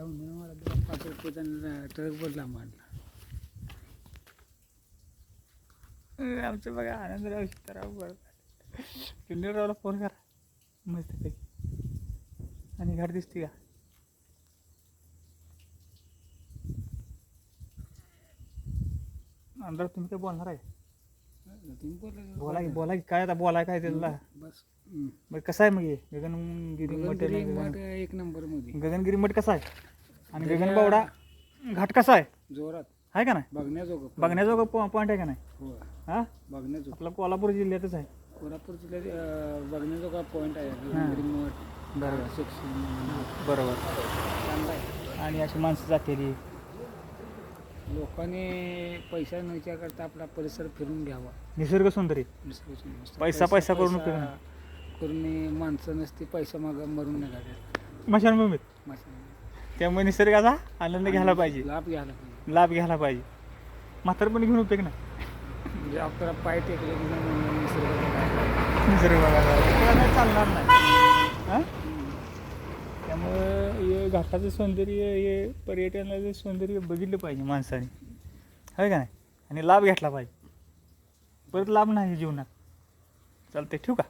जाऊन मला 5 रुपये ट्रक बदला मांडला. आमचं बघा आनंदराव सीताराम बरोबर किन्नररावला फोन करा मस्त पैकी. आणि घाट दिसते का? आमदार तुम्ही काय बोलणार आहे? बोला की काय आता बोलाय काय त्याला बस. बरं कसं आहे मग हे गगनगिरी मठ मठ एक नंबर मध्ये गगनगिरी मठ कसा आहे आणि गगनबावडा घाट कसा आहे? जोरात आहे का नाही? बघण्याजोगं पॉईंट आहे का नाही? हो हां बघण्याजोगा. आपला कोल्हापूर जिल्ह्यातच आहे. कोल्हापूर जिल्ह्यात बघण्याजोगा पॉईंट आहे. गगनगिरी मठ बरोबर सेक्शन बरोबर. चांगला आहे. आणि अशी माणसं जातेली लोकांनी पैसा न विचार करता आपला परिसर फिरून घ्यावा. निसर्ग सुंदरी पैसा करून उपयोग नाही. करून माणसं नसती पैसा माग मरून निघाले स्मशानभूमीत. त्यामुळे निसर्गाचा आनंद घ्यायला पाहिजे, लाभ घ्यायला पाहिजे. म्हातारपणी घेऊन उपयोग नाही. म्हणजे आपल्याला पाय टेकले की नाही निसर्ग बघायला चालणार नाही. हां त्यामुळं हे घाटाचं सौंदर्य हे पर्यटनाचं सौंदर्य बघितलं पाहिजे माणसाने, आहे का नाही? आणि लाभ घेतला पाहिजे. परत लाभ नाही जीवनात. चालते ठेवू का?